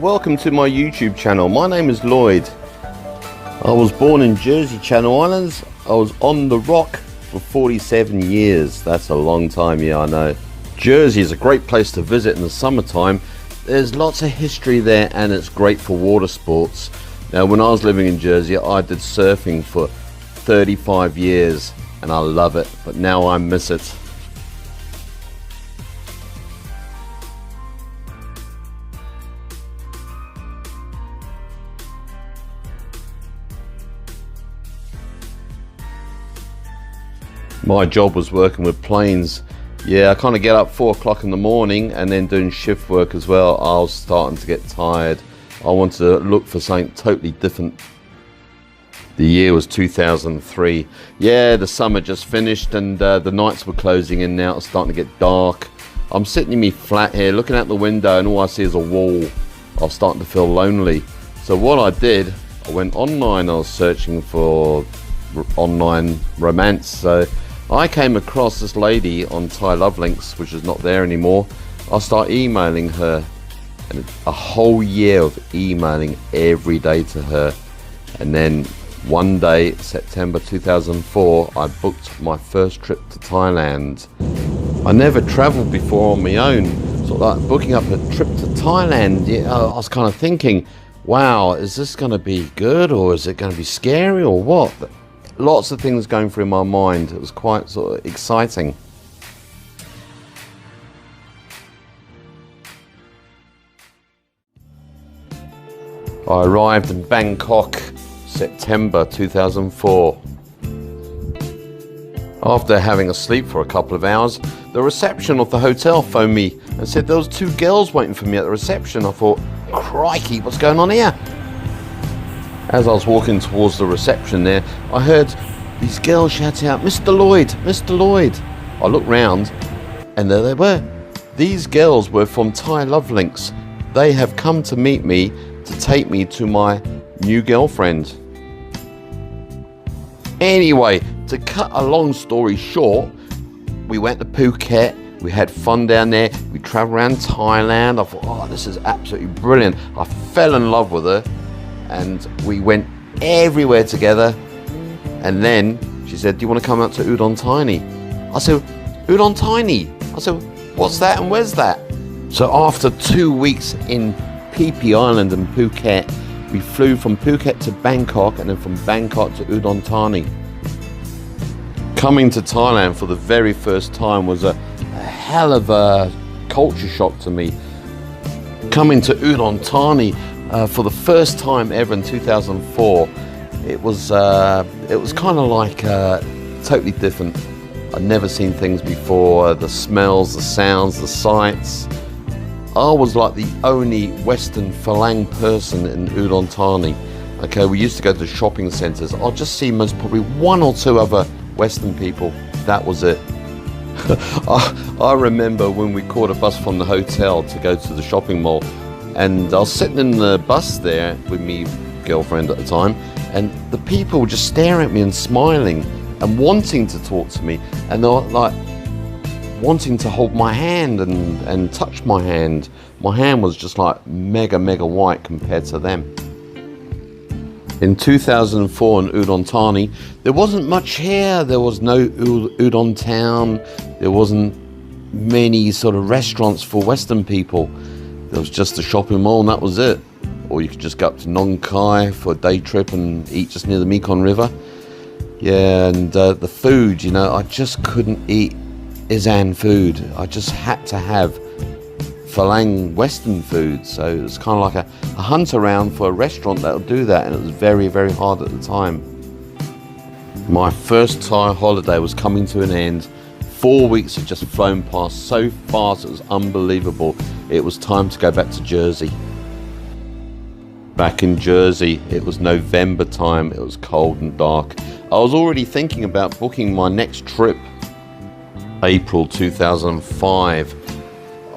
welcome to my YouTube channel. My name is Lloyd. I was born in Jersey, Channel Islands. I was on the rock for 47 years. That's a long time, yeah, I know. Jersey is a great place to visit in the summertime. There's lots of history there and it's great for water sports. Now, when I was living in Jersey, I did surfing for 35 years and I love it, but now I miss it. My job was working with planes. Yeah, I kind of get up 4 o'clock in the morning and then doing shift work as well. I was starting to get tired. I wanted to look for something totally different. The year was 2003. Yeah, the summer just finished and the nights were closing in now. It's starting to get dark. I'm sitting in my flat here looking out the window and all I see is a wall. I was starting to feel lonely. So what I did, I went online. I was searching for online romance. So I came across this lady on Thai Love Links, which is not there anymore. I started emailing her, and a whole year of emailing every day to her. And then one day, September 2004, I booked my first trip to Thailand. I never traveled before on my own, sort of like booking up a trip to Thailand. Yeah, I was kind of thinking, wow, is this going to be good or is it going to be scary or what? Lots of things going through my mind. It was quite sort of exciting. I arrived in Bangkok, September 2004. After having a sleep for a couple of hours, the reception of the hotel phoned me and said there was 2 girls waiting for me at the reception. I thought, crikey, what's going on here? As I was walking towards the reception there, I heard these girls shouting out, "Mr. Lloyd, Mr. Lloyd." I looked round and there they were. These girls were from Thai Love Links. They have come to meet me to take me to my new girlfriend. Anyway, to cut a long story short, we went to Phuket. We had fun down there. We travelled around Thailand. I thought, oh, this is absolutely brilliant. I fell in love with her. And we went everywhere together. And then she said, "Do you want to come out to Udonthani?" I said, "Udonthani?" I said, "What's that and where's that?" So after 2 weeks in Phi Phi Island in Phuket, we flew from Phuket to Bangkok and then from Bangkok to Udonthani. Coming to Thailand for the very first time was a hell of a culture shock to me. Coming to Udonthani for the first time ever in 2004, it was kind of like totally different. I'd never seen things before. The smells, the sounds, the sights. I was like the only Western Falang person in Udonthani. Okay, we used to go to shopping centres. I'd just see most probably 1 or 2 other Western people. That was it. I remember when we caught a bus from the hotel to go to the shopping mall. And I was sitting in the bus there with my girlfriend at the time, and the people were just staring at me and smiling and wanting to talk to me, and they were like wanting to hold my hand and touch my hand. My hand was just like mega white compared to them. In 2004 in Udonthani, there wasn't much here. There was no Udon town. There wasn't many sort of restaurants for Western people. There was just a shopping mall and that was it. Or you could just go up to Nong Khai for a day trip and eat just near the Mekong River. Yeah, and the food, you know, I just couldn't eat Isan food. I just had to have Falang Western food. So it was kind of like a hunt around for a restaurant that would do that, and it was very hard at the time. My first Thai holiday was coming to an end. 4 weeks had just flown past so fast, it was unbelievable. It was time to go back to Jersey. Back in Jersey, it was November time, it was cold and dark. I was already thinking about booking my next trip. April 2005,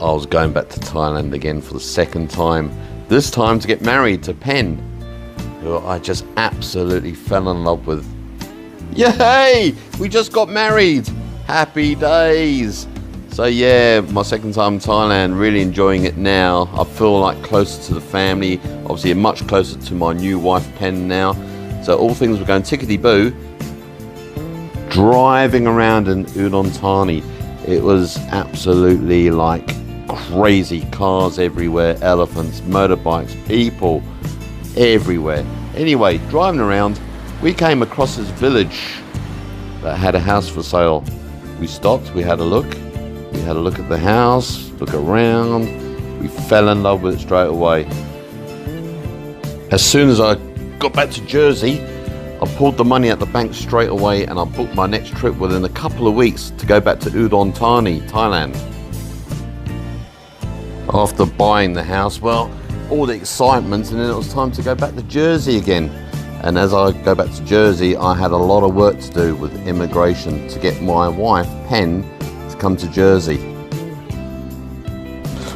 I was going back to Thailand again for the second time. This time to get married to Pen, who I just absolutely fell in love with. Yay! We just got married! Happy days! So So yeah, my second time in Thailand, really enjoying it now. I feel like closer to the family, obviously much closer to my new wife Pen now. So all things were going tickety-boo. Driving around in Udonthani, it was absolutely like crazy. Cars everywhere, elephants, motorbikes, people everywhere. Anyway, driving around, we came across this village that had a house for sale. We stopped, we had a look. We had a look at the house, look around. We fell in love with it straight away. As soon as I got back to Jersey, I pulled the money at the bank straight away and I booked my next trip within a couple of weeks to go back to Udonthani, Thailand. After buying the house, well, all the excitement, and then it was time to go back to Jersey again. And as I go back to Jersey, I had a lot of work to do with immigration to get my wife, Pen, to come to Jersey.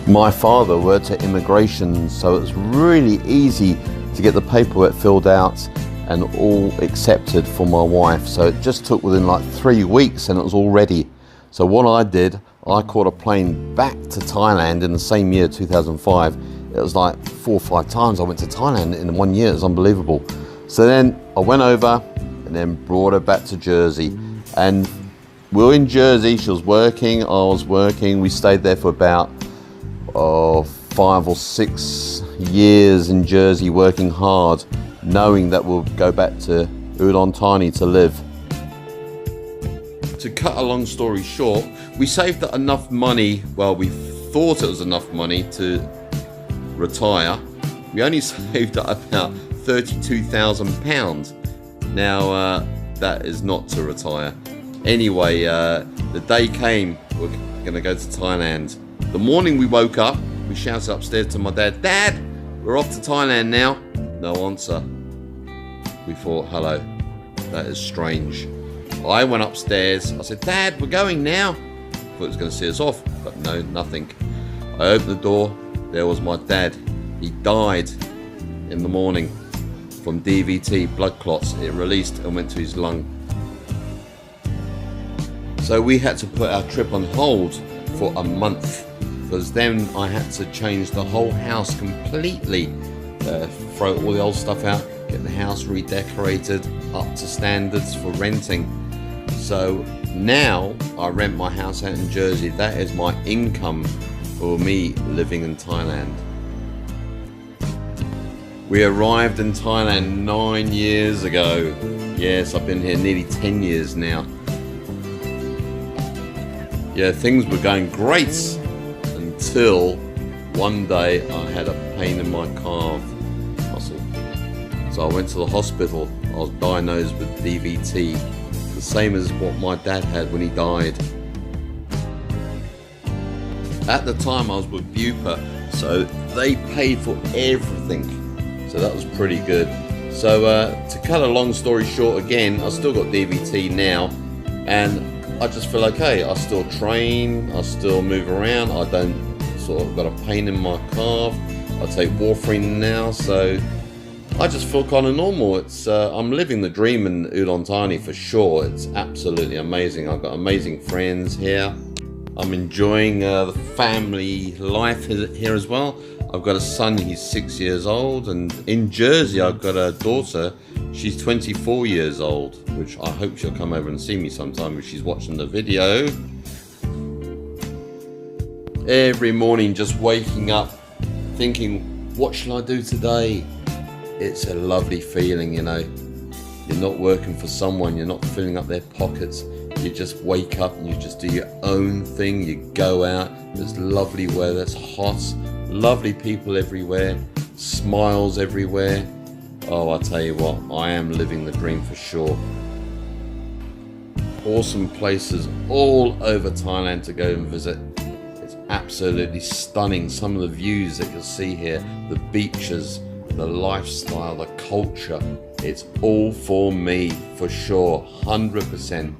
My father worked at immigration, so it was really easy to get the paperwork filled out and all accepted for my wife. So it just took within like 3 weeks and it was all ready. So what I did, I caught a plane back to Thailand in the same year, 2005. It was like 4 or 5 times I went to Thailand in 1 year. It was unbelievable. So then I went over and then brought her back to Jersey. And we were in Jersey, she was working, I was working. We stayed there for about 5 or 6 years in Jersey, working hard, knowing that we'll go back to Udonthani to live. To cut a long story short, we saved enough money, well, we thought it was enough money to retire. We only saved about £32,000. Now, that is not to retire. Anyway, the day came, we're gonna go to Thailand. The morning we woke up, we shouted upstairs to my dad, "Dad, we're off to Thailand now." No answer. We thought, hello, that is strange. I went upstairs, I said, "Dad, we're going now." Thought he was gonna see us off, but no, nothing. I opened the door, there was my dad. He died in the morning from DVT, blood clots. It released and went to his lung. So we had to put our trip on hold for a month, because then I had to change the whole house completely, throw all the old stuff out, get the house redecorated up to standards for renting. So now I rent my house out in Jersey. That is my income for me living in Thailand. We arrived in Thailand 9 years ago. Yes, I've been here nearly 10 years now. Yeah, things were going great until one day I had a pain in my calf muscle. So I went to the hospital. I was diagnosed with DVT, the same as what my dad had when he died. At the time I was with Bupa, so they paid for everything. So that was pretty good. So to cut a long story short, again, I still got DVT now, and I just feel okay. I still train, I still move around, I don't sort of got a pain in my calf. I take warfarin now, so I just feel kind of normal. It's I'm living the dream in Udonthani for sure. It's absolutely amazing. I've got amazing friends here. I'm enjoying the family life here as well. I've got a son, he's 6 years old, and in Jersey I've got a daughter, she's 24 years old, which I hope she'll come over and see me sometime if she's watching the video. Every morning just waking up thinking, what shall I do today? It's a lovely feeling, you know. You're not working for someone, you're not filling up their pockets. You just wake up and you just do your own thing. You go out, there's lovely weather, it's hot, lovely people everywhere, smiles everywhere. Oh, I tell you what, I am living the dream for sure. Awesome places all over Thailand to go and visit. It's absolutely stunning. Some of the views that you'll see here, the beaches, the lifestyle, the culture, it's all for me for sure, 100%.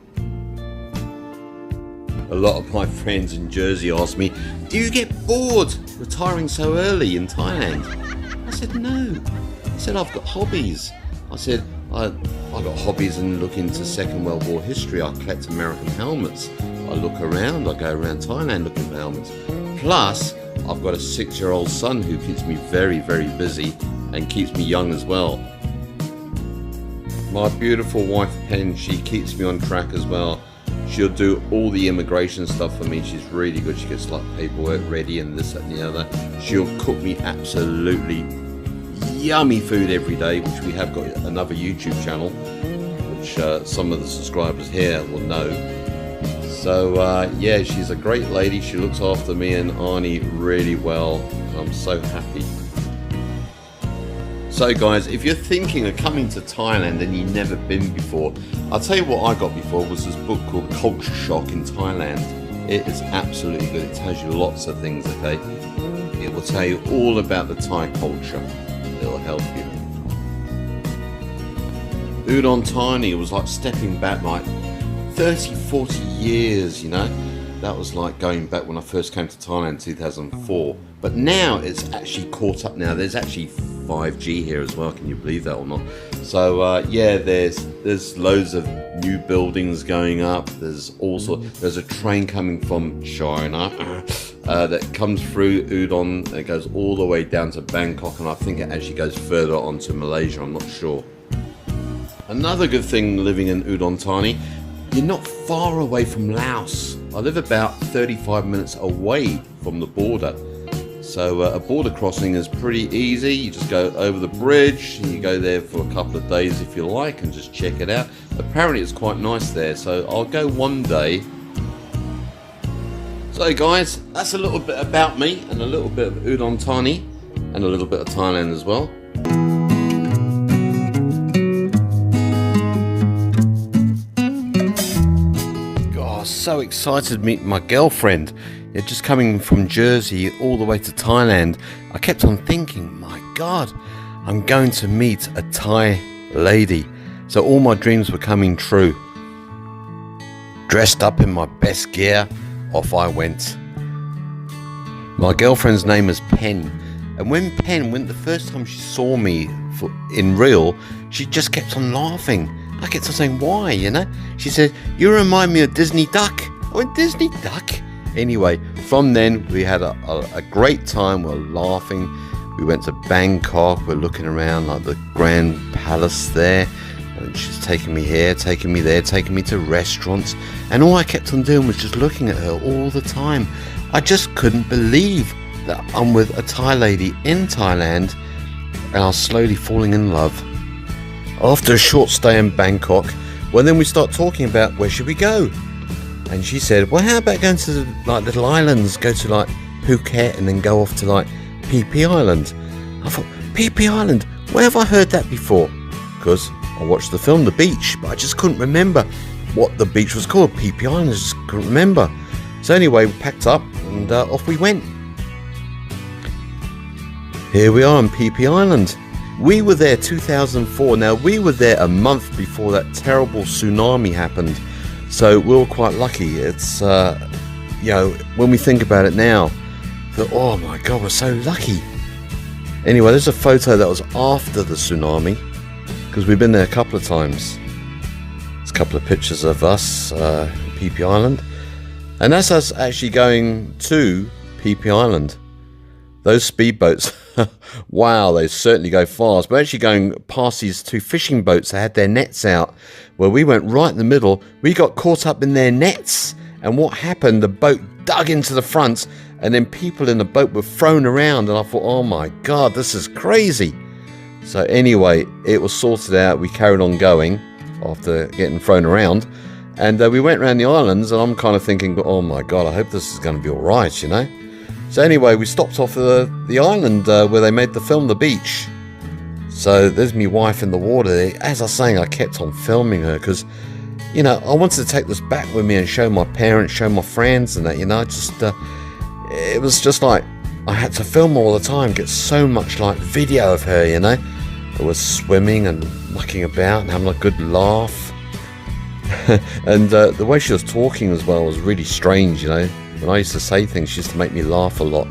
A lot of my friends in Jersey ask me, do you get bored retiring so early in Thailand? I said, no. I said, I've got hobbies. I said, I I've got hobbies and look into Second World War history. I collect American helmets. I look around, I go around Thailand looking for helmets. Plus, I've got a 6-year-old son who keeps me very, very busy and keeps me young as well. My beautiful wife Pen, she keeps me on track as well. She'll do all the immigration stuff for me. She's really good. She gets like paperwork ready and this, that and the other. She'll cook me absolutely yummy food every day, which we have got another YouTube channel, which some of the subscribers here will know. So yeah, she's a great lady. She looks after me and Arnie really well. I'm so happy. So guys, if you're thinking of coming to Thailand and you've never been before, I'll tell you what I got before was this book called Culture Shock in Thailand. It is absolutely good. It tells you lots of things, okay? It will tell you all about the Thai culture. It'll help you. Udonthani was like stepping back like 30, 40 years, you know? That was like going back when I first came to Thailand in 2004. But now it's actually caught up now. There's actually 5G here as well. Can you believe that or not? So yeah, there's loads of new buildings going up. There's also there's a train coming from China that comes through Udon. It goes all the way down to Bangkok, and I think it actually goes further on to Malaysia. I'm not sure. Another good thing living in Udonthani, you're not far away from Laos. I live about 35 minutes away from the border. So a border crossing is pretty easy. You just go over the bridge, you go there for a couple of days if you like and just check it out. Apparently it's quite nice there, so I'll go one day. So guys, that's a little bit about me and a little bit of Udonthani and a little bit of Thailand as well. So excited to meet my girlfriend. Yeah, just coming from Jersey all the way to Thailand, I kept on thinking, my God, I'm going to meet a Thai lady. So all my dreams were coming true. Dressed up in my best gear, off I went. My girlfriend's name is Pen, and when Pen went the first time she saw me in real, she just kept on laughing. I kept on saying, why, you know? She said, you remind me of Disney Duck. I went, Disney Duck? Anyway, from then, we had a great time. We were laughing. We went to Bangkok. We're looking around like the Grand Palace there. And she's taking me here, taking me there, taking me to restaurants. And all I kept on doing was just looking at her all the time. I just couldn't believe that I'm with a Thai lady in Thailand. And I was slowly falling in love. After a short stay in Bangkok, well, then we start talking about where should we go, and she said, well, how about going to like little islands, go to like Phuket and then go off to like PP Island. I thought, PP Island, where have I heard that before? Because I watched the film The Beach, but I just couldn't remember what the beach was called. PP Island, I just couldn't remember. So anyway, we packed up and off we went. Here we are on PP Island. We were there 2004. Now, we were there a month before that terrible tsunami happened. So we were quite lucky. It's, you know, when we think about it now, that, oh my God, we're so lucky. Anyway, there's a photo that was after the tsunami, because we've been there a couple of times. There's a couple of pictures of us, PP Island. And that's us actually going to PP Island. Those speedboats, wow, they certainly go fast. We're actually going past these two fishing boats that had their nets out, where we went right in the middle. We got caught up in their nets. And what happened, the boat dug into the front, and then people in the boat were thrown around. And I thought, oh my God, this is crazy. So anyway, it was sorted out. We carried on going after getting thrown around. And we went around the islands, and I'm kind of thinking, oh my God, I hope this is going to be all right, you know. So anyway, we stopped off the island where they made the film The Beach. So there's my wife in the water. As I was saying, I kept on filming her because, you know, I wanted to take this back with me and show my parents, show my friends and that, you know. Just it was just like I had to film all the time, get so much like video of her, you know. I was swimming and mucking about and having a good laugh. And the way she was talking as well was really strange, you know. When I used to say things, she used to make me laugh a lot.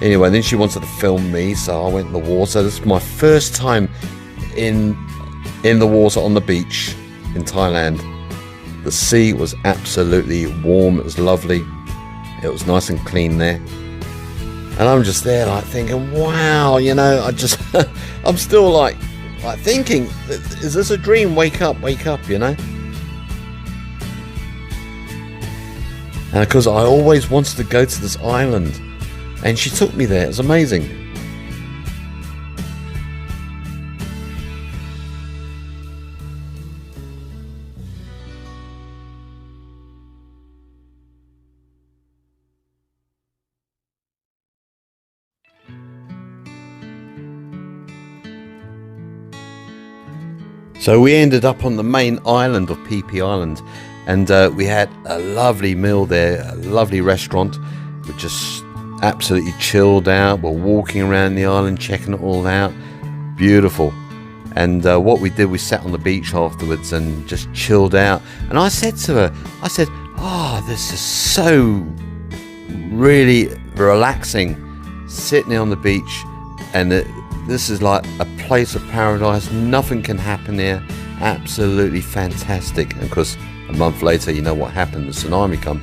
Anyway, then she wanted to film me, so I went in the water. This is my first time in in the water on the beach in Thailand. The sea was absolutely warm. It was lovely. It was nice and clean there. And I'm just there like thinking, wow, you know, I'm still like thinking, is this a dream? Wake up, you know? And because I always wanted to go to this island, and she took me there. It was amazing. So we ended up on the main island of Phi Phi Island, and we had a lovely meal there, a lovely restaurant. We just absolutely chilled out. We're walking around the island, checking it all out. Beautiful. And what we did, we sat on the beach afterwards and just chilled out. And I said to her, oh, this is so really relaxing, sitting on the beach, and this is like a place of paradise. Nothing can happen here. Absolutely fantastic. And of course, a month later, you know what happened, the tsunami come.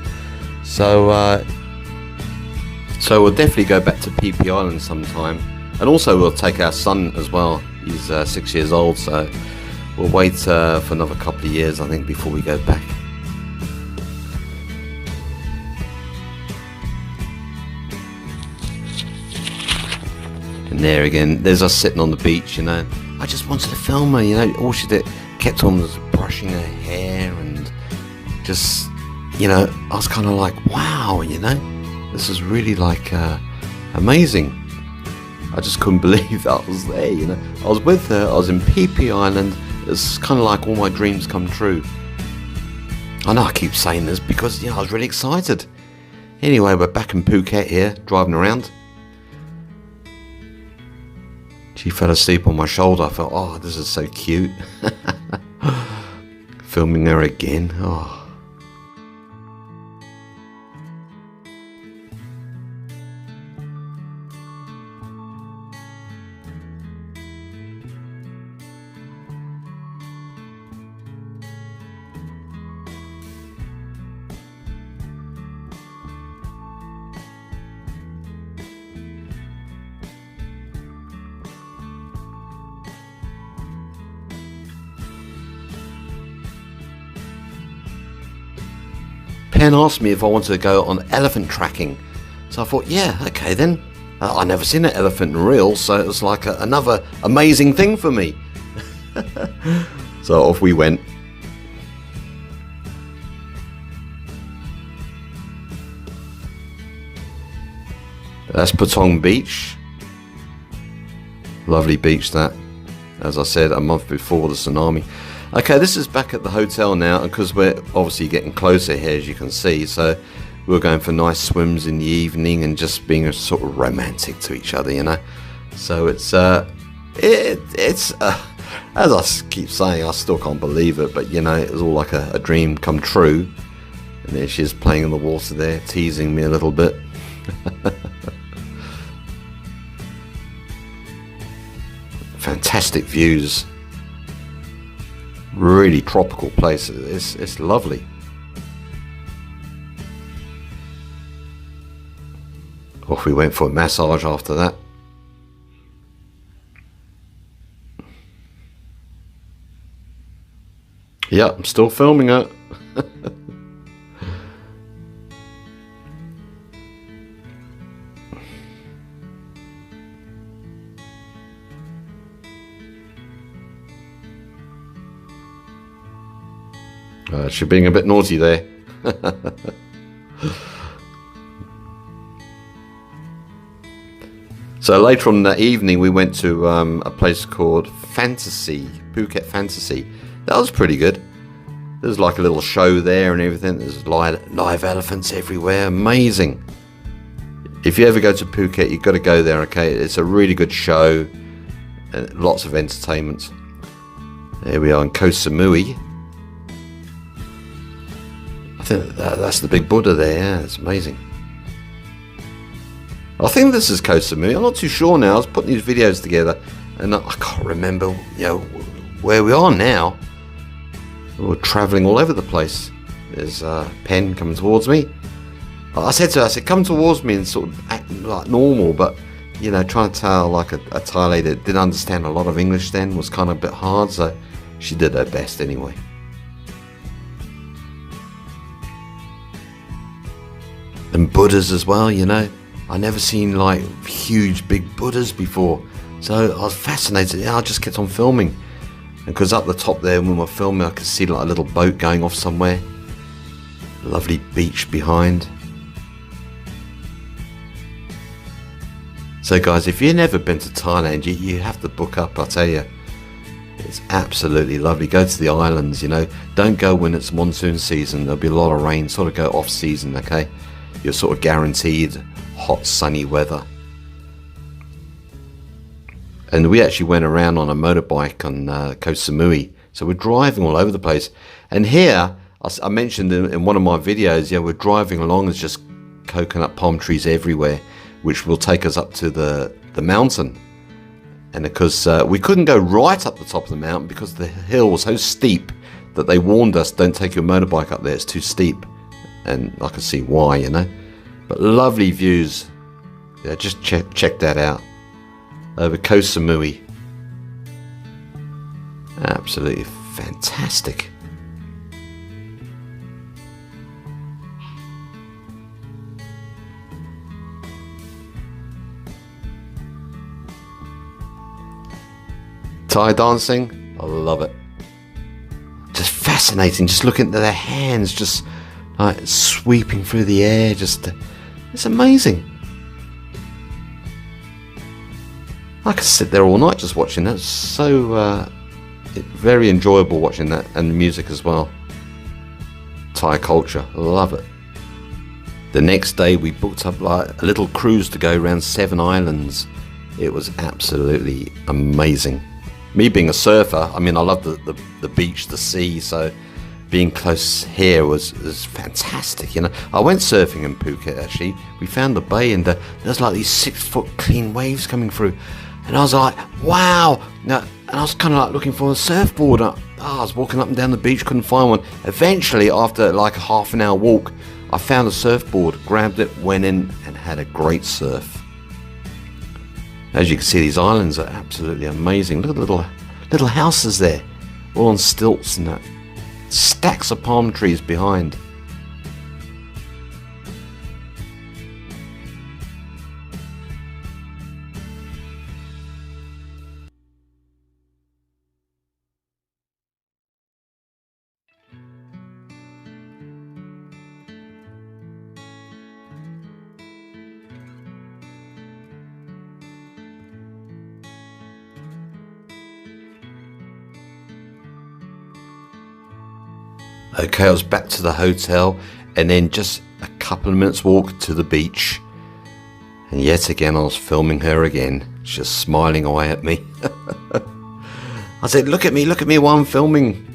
So we'll definitely go back to Phi Phi Island sometime. And also we'll take our son as well. He's 6 years old, so we'll wait for another couple of years, I think, before we go back. And there again, there's us sitting on the beach, you know. I just wanted to film her, you know. All she did, kept on was brushing her hair, and just, you know, I was kind of like, wow, you know, this is really like amazing. I just couldn't believe that I was there, you know. I was with her, I was in Phi Phi Island. It's kind of like all my dreams come true. I know I keep saying this because, you know, I was really excited. Anyway, we're back in Phuket here, driving around. She fell asleep on my shoulder. I thought, oh, this is so cute. Filming her again. Oh. Pen asked me if I wanted to go on elephant tracking, so I thought, yeah, okay then. I never seen an elephant in real, so it was like another amazing thing for me. So off we went. That's Patong Beach. Lovely beach that, as I said, a month before the tsunami. Okay, this is back at the hotel now, and because we're obviously getting closer here, as you can see, so we're going for nice swims in the evening and just being a sort of romantic to each other, you know. So it's as I keep saying, I still can't believe it, but you know, it was all like a dream come true. And there she is playing in the water there, teasing me a little bit. Fantastic views. Really tropical place. It's lovely. Off we went for a massage after that. Yeah, I'm still filming it. She's being a bit naughty there. So later on that evening we went to a place called Phuket Fantasy. That was pretty good. There's like a little show there and everything. There's live elephants everywhere. Amazing. If you ever go to Phuket, you've got to go there, okay? It's a really good show. Lots of entertainment. There we are in Koh Samui. I think that's the big Buddha there. Yeah, it's amazing. I think this is Koh Samui. I'm not too sure now. I was putting these videos together and I can't remember, you know, where we are now, we're travelling all over the place. There's Pen coming towards me. I said to her, come towards me and sort of act like normal, but you know, trying to tell like a Thai lady that didn't understand a lot of English then was kind of a bit hard, so she did her best anyway. And Buddhas as well, you know. I never seen like huge big Buddhas before, so I was fascinated. I just kept on filming, and because up the top there when we were filming I could see like a little boat going off somewhere. Lovely beach behind. So guys, if you've never been to Thailand, you have to book up, I tell you. It's absolutely lovely. Go to the islands, you know. Don't go when it's monsoon season. There'll be a lot of rain. Sort of go off season, okay? You're sort of guaranteed hot, sunny weather. And we actually went around on a motorbike on Koh Samui. So we're driving all over the place. And here, I mentioned in one of my videos, yeah, we're driving along, there's just coconut palm trees everywhere, which will take us up to the mountain. And because we couldn't go right up the top of the mountain because the hill was so steep that they warned us, don't take your motorbike up there, it's too steep. And I can see why, you know. But lovely views. Yeah, just check that out. Over Koh Samui. Absolutely fantastic. Thai dancing, I love it. Just fascinating, just looking at their hands, just like sweeping through the air, just, it's amazing. I could sit there all night just watching that. It's so very enjoyable watching that, and the music as well. Thai culture, love it. The next day we booked up like a little cruise to go around 7 islands. It was absolutely amazing. Me being a surfer, I mean, I love the beach, the sea, so being close here was fantastic, you know. I went surfing in Phuket actually. We found the bay and there's like these 6-foot clean waves coming through. And I was like, wow. Now, and I was kind of like looking for a surfboard. I was walking up and down the beach, couldn't find one. Eventually, after like a half an hour walk, I found a surfboard, grabbed it, went in and had a great surf. As you can see, these islands are absolutely amazing. Look at the little houses there, all on stilts and that. Stacks of palm trees behind. Okay, I was back to the hotel and then just a couple of minutes walk to the beach. And yet again, I was filming her again, just smiling away at me. I said, look at me while I'm filming.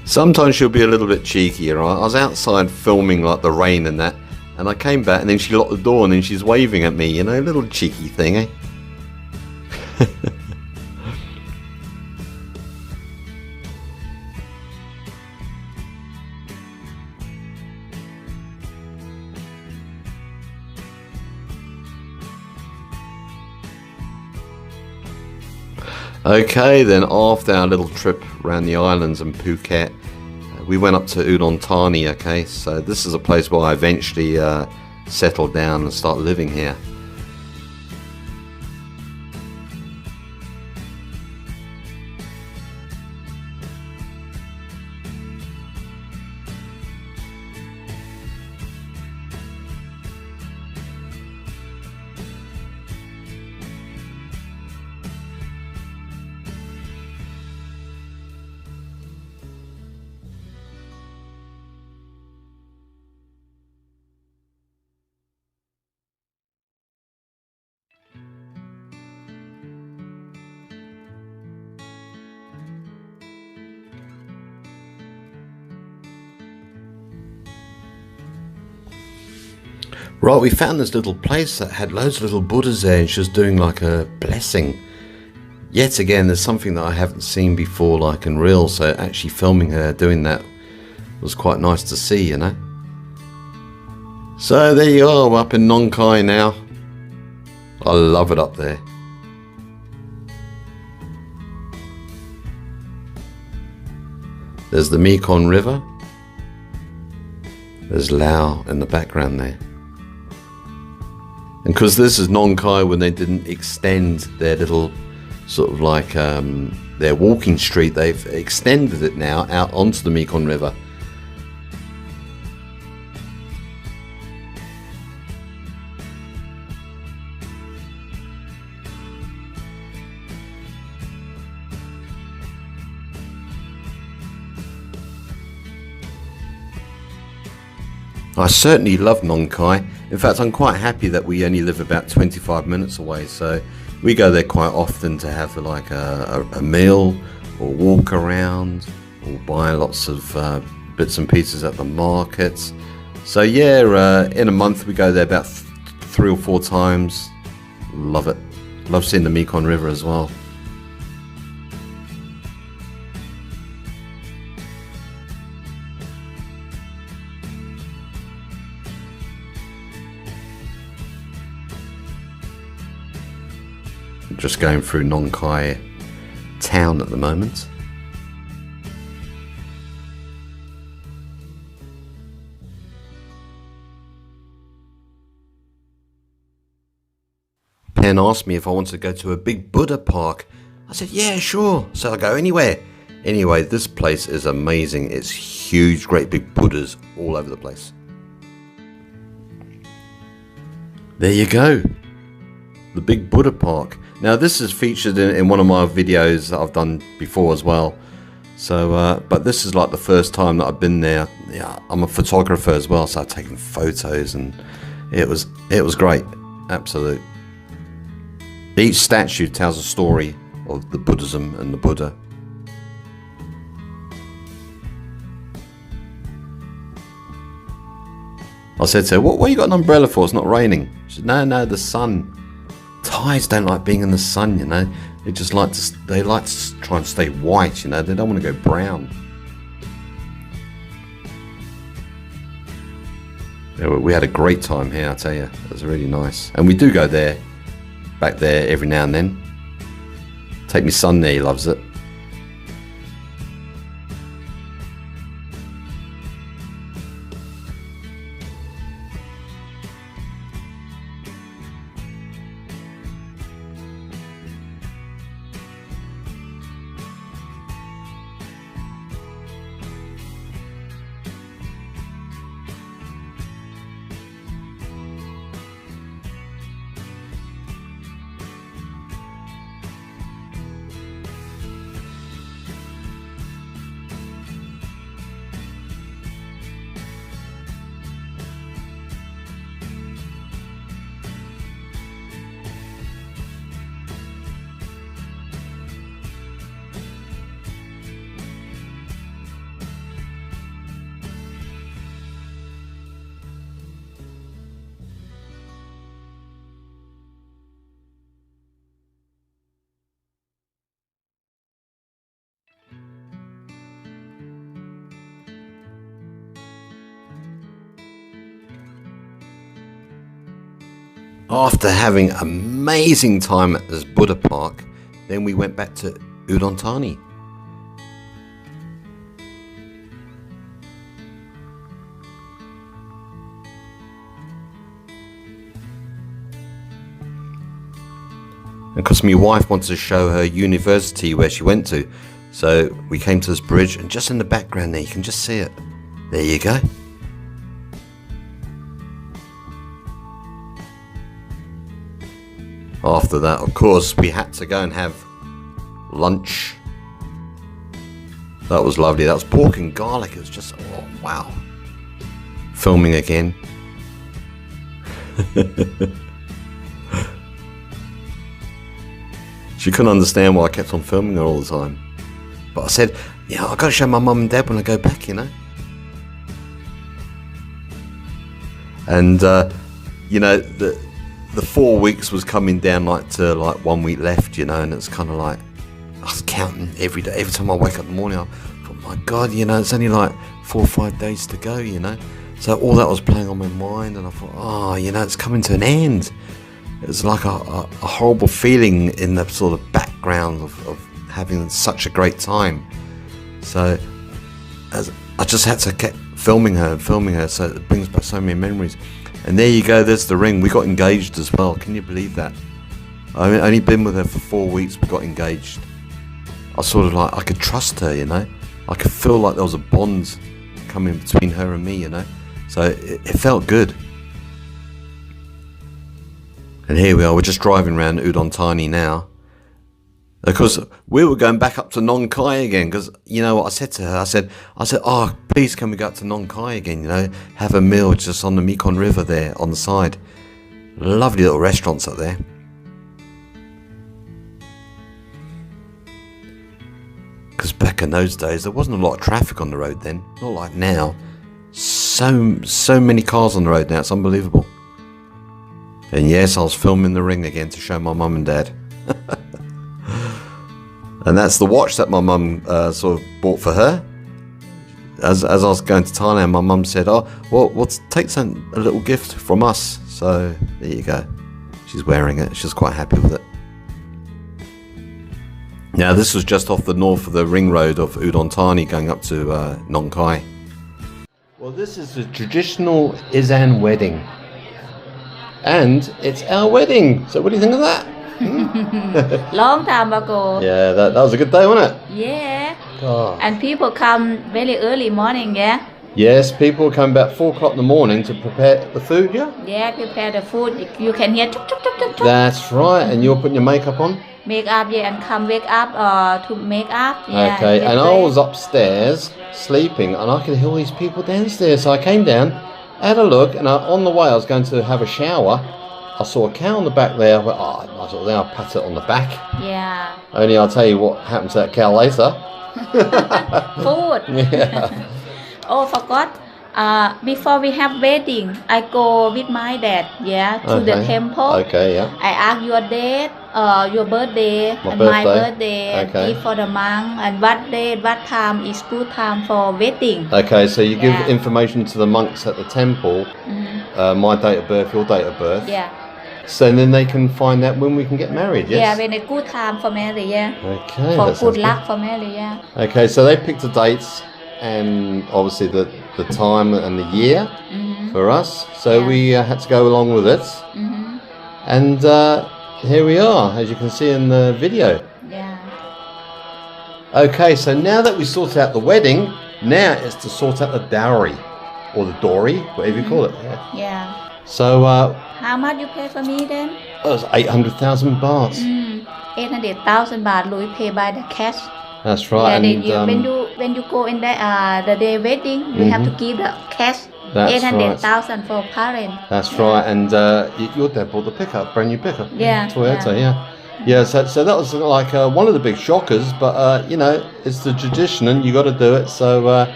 Sometimes she'll be a little bit cheeky, right? I was outside filming like the rain and that, and I came back and then she locked the door and then she's waving at me, you know, a little cheeky thing, eh? Okay, then after our little trip around the islands and Phuket, we went up to Udonthani, okay? So this is a place where I eventually settled down and start living here. Right, we found this little place that had loads of little Buddhas there, and she was doing like a blessing. Yet again, there's something that I haven't seen before, like in real, so actually filming her doing that was quite nice to see, you know. So there you are, we're up in Nong Khai now. I love it up there. There's the Mekong River. There's Laos in the background there. And because this is Nong Khai when they didn't extend their little sort of like their walking street, they've extended it now out onto the Mekong River. I certainly love Nong Khai. In fact, I'm quite happy that we only live about 25 minutes away, so we go there quite often to have like a meal or walk around or buy lots of bits and pieces at the markets. So yeah, in a month we go there about 3 or 4 times. Love it. Love seeing the Mekong River as well. Just going through Nong Khai town at the moment. Pen asked me if I wanted to go to a big Buddha park. I said, yeah, sure. So I'll go anywhere. Anyway, this place is amazing. It's huge, great big Buddhas all over the place. There you go. The big Buddha park. Now this is featured in one of my videos that I've done before as well. So, but this is like the first time that I've been there. Yeah, I'm a photographer as well, so I've taken photos, and it was great, absolute. Each statue tells a story of the Buddhism and the Buddha. I said to her, what you got an umbrella for? It's not raining. She said, no, the sun. Thais don't like being in the sun, you know. They like to try and stay white, you know. They don't want to go brown. Yeah, we had a great time here, I tell you. It was really nice. And we do go there, back there every now and then. Take my son there, he loves it. After having an amazing time at this Buddha park, then we went back to Udonthani. Because my wife wanted to show her university where she went to, so we came to this bridge, and just in the background there, you can just see it. There you go. After that, of course, we had to go and have lunch. That was lovely. That was pork and garlic. It was just, oh, wow. Filming again. She couldn't understand why I kept on filming her all the time. But I said, yeah, I've got to show my mum and dad when I go back, you know. And you know, the 4 weeks was coming down like to like 1 week left, you know, and it's kind of like I was counting every day. Every time I wake up in the morning, I thought, my God, you know, it's only like 4 or 5 days to go, you know. So all that was playing on my mind, and I thought, oh, you know, it's coming to an end. It was like a horrible feeling in the sort of background of having such a great time. So as I just had to keep filming her, so it brings back so many memories. And there you go, there's the ring. We got engaged as well. Can you believe that? I only been with her for 4 weeks, we got engaged. I sort of like, I could trust her, you know. I could feel like there was a bond coming between her and me, you know. So it felt good. And here we are, we're just driving around Udonthani now. Because we were going back up to Nong Khai again, because you know what I said to her? I said, oh, please can we go up to Nong Khai again, you know, have a meal just on the Mekong River there on the side. Lovely little restaurants up there. Because back in those days, there wasn't a lot of traffic on the road then, not like now. So many cars on the road now, it's unbelievable. And yes, I was filming the ring again to show my mum and dad. And that's the watch that my mum sort of bought for her. As I was going to Thailand, my mum said, oh, well take a little gift from us. So there you go. She's wearing it. She's quite happy with it. Now this was just off the north of the ring road of Udonthani going up to Nong Khai. Well, this is the traditional Isan wedding. And it's our wedding. So what do you think of that? Long time ago. Yeah, that was a good day, wasn't it? Yeah. Oh. And people come very early morning, yeah? Yes, people come about 4 o'clock in the morning to prepare the food, yeah? Yeah, prepare the food. You can hear tuk, tuk, tuk, tuk, tuk. That's right, and you're putting your makeup on? Make up, yeah, and come wake up to make up. Yeah, okay, and I was upstairs sleeping, and I could hear all these people downstairs. So I came down, had a look, and on the way I was going to have a shower. I saw a cow on the back there. I went, oh, I thought, then I'll pat it on the back. Yeah. Only I'll tell you what happened to that cow later. Food. Yeah. Oh, forgot. Before we have wedding, I go with my dad, yeah, to the temple. Okay, yeah. I ask your date, your birthday, my birthday, okay. give for the month, and what day, what time is good time for wedding. Okay, so you give information to the monks at the temple, my date of birth, your date of birth. Yeah. So then they can find out when we can get married, yes? Yeah, when a good time for marriage, yeah. Okay. For good luck for marriage, yeah. Okay, so they picked the dates and obviously the time and the year for us. So we had to go along with it. And here we are, as you can see in the video. Yeah. Okay, so now that we sorted out the wedding, now it's to sort out the dowry or the dory, whatever you call it. Yeah. So how much you pay for me then? It was 800,000 bahts. 800,000 baht Louis pay by the cash. That's right. Yeah, and when you go in the day wedding, you have to give the cash. 800,000 for parent. That's right, and your dad bought the pickup, brand new pickup. Yeah. Toyota, yeah. So that was like one of the big shockers, but you know, it's the tradition and you got to do it. So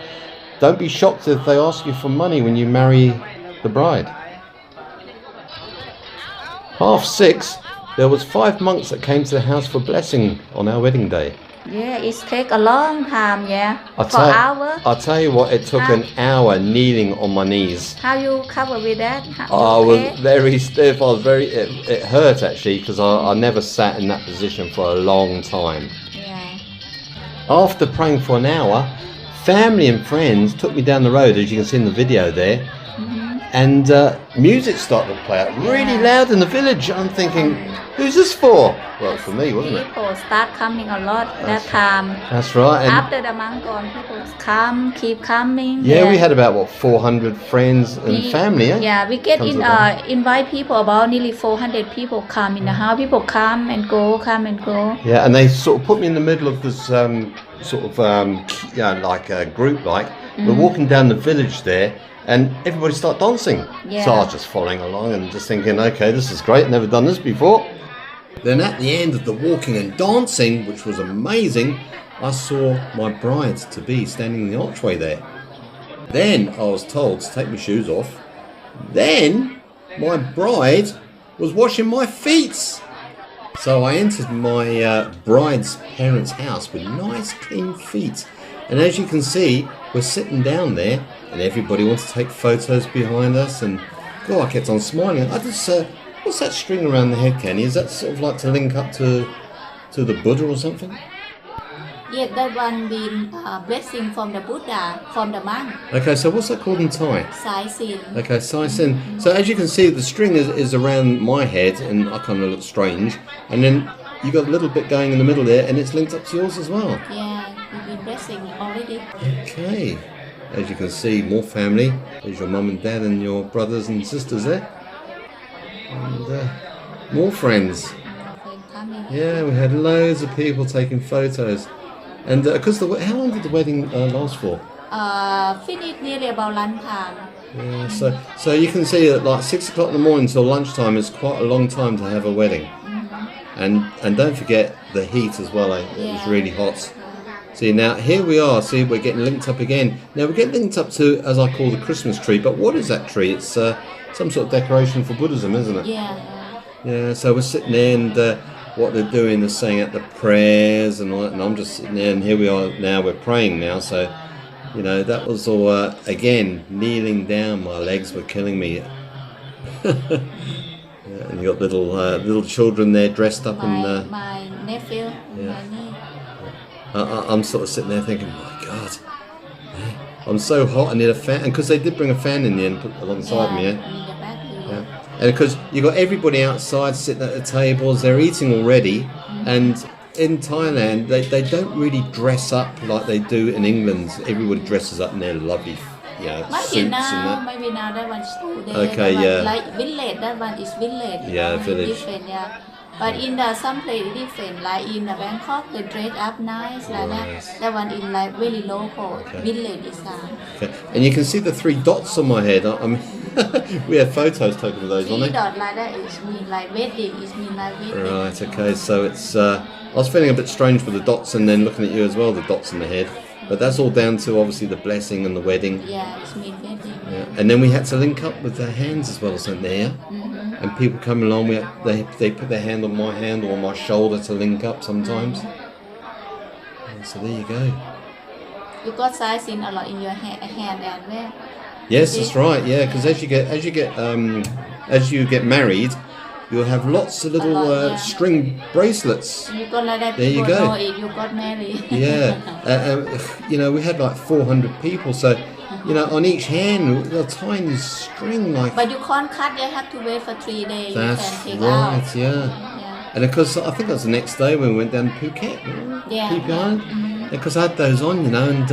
don't be shocked if they ask you for money when you marry the bride. 6:30, there was 5 monks that came to the house for blessing on our wedding day. Yeah, it take a long time, yeah. I'll tell you what, it took an hour kneeling on my knees. How you cover with that? I was very stiff. It hurt actually because I never sat in that position for a long time. Yeah. After praying for an hour, family and friends took me down the road, as you can see in the video there. And music started to play out really loud in the village. I'm thinking, who's this for? Well, it's for me, wasn't it? People start coming a lot that time. That's right. And after the monk gone, people keep coming. Yeah, we had about 400 friends and family. Yeah, we get invite people, about nearly 400 people come in the house. People come and go. Yeah, and they sort of put me in the middle of this like a group. We're walking down the village there. And everybody started dancing. Yeah. So I was just following along and just thinking, okay, this is great, never done this before. Then at the end of the walking and dancing, which was amazing, I saw my bride-to-be standing in the archway there. Then I was told to take my shoes off. Then my bride was washing my feet. So I entered my bride's parents' house with nice clean feet. And as you can see, we're sitting down there and everybody wants to take photos behind us. And God, I kept on smiling. I just, what's that string around the head, Kenny? Is that sort of like to link up to the Buddha or something? Yeah, that one been blessing from the Buddha, from the monk. Okay, so what's that called in Thai? Sai Sin. Okay, Sai Sin. So as you can see, the string is around my head and I kind of look strange. And then you got a little bit going in the middle there and it's linked up to yours as well. Yeah, you've been blessing already. Okay. As you can see, more family. There's your mum and dad and your brothers and sisters there. And more friends. Yeah, we had loads of people taking photos. And because how long did the wedding last for? Finished nearly about lunchtime. Yeah, so you can see that like 6 o'clock in the morning till lunchtime is quite a long time to have a wedding. And don't forget the heat as well. It was really hot. See, now here we are. See, we're getting linked up again. Now we're getting linked up to, as I call, the Christmas tree. But what is that tree? It's some sort of decoration for Buddhism, isn't it? Yeah. Yeah. So we're sitting there, and what they're doing is saying out the prayers and all that. And I'm just sitting there, and here we are now. We're praying now. So, you know, that was all again kneeling down. My legs were killing me. Yeah, and you got little children there dressed up in my nephew, my niece. I'm sort of sitting there thinking, my God, I'm so hot. I need a fan, and because they did bring a fan in the end, put alongside me. Yeah. And because you got everybody outside sitting at the tables, they're eating already, and in Thailand they don't really dress up like they do in England. Everybody dresses up in their lovely, suits and that. Maybe now that one's too there. Okay, yeah. Like village, that one is village. Yeah, village. Different, yeah. But in some place different, like in Bangkok, they dress up nice like that. That one in like really local village design. Okay, and you can see the 3 dots on my head. We had photos taken of those, 3 dots like that is mean like wedding. It mean like wedding. Right. Okay. So it's. I was feeling a bit strange with the dots, and then looking at you as well, the dots on the head. But that's all down to obviously the blessing and the wedding. Yeah, it's mean wedding. Yeah. And then we had to link up with their hands as well or something there. And people come along, they put their hand on my hand or on my shoulder to link up sometimes. So there you go. You got size in a lot in your hand and where? Yes, that's right. Yeah, because as you get married, you'll have lots of little string bracelets. You got like that. There you go. You got married. Yeah, we had like 400 people, so. On each hand, a tiny string like. But you can't cut. You have to wait for 3 days. That's you can take right. out. Yeah. And because I think that was the next day when we went down to Phuket. Yeah. Phuket Island. Because I had those on, and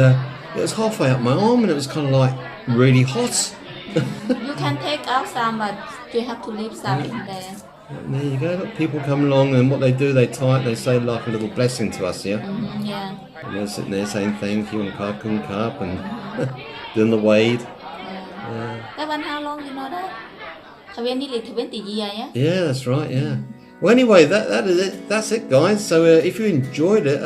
it was halfway up my arm, and it was kind of like really hot. You can take out some, but you have to leave some in there. And there you go. Look, people come along, and what they do, they tie it. They say like a little blessing to us. Yeah. Yeah. And they're sitting there saying thank you and kakun kap and. Doing the wade. That one, how long you know that? 20 years, yeah? Yeah, that's right, yeah. Well, anyway, that is it. That's it, guys. So if you enjoyed it,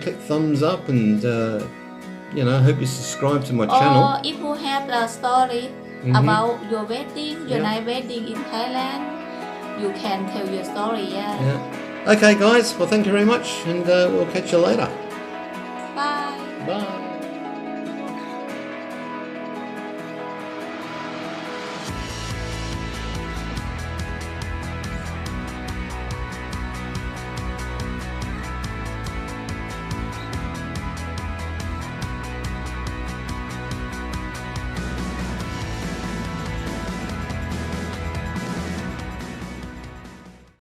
click thumbs up and, I hope you subscribe to my channel. Or if you have a story about your wedding, your night wedding in Thailand, you can tell your story, yeah. Okay, guys. Well, thank you very much, and we'll catch you later.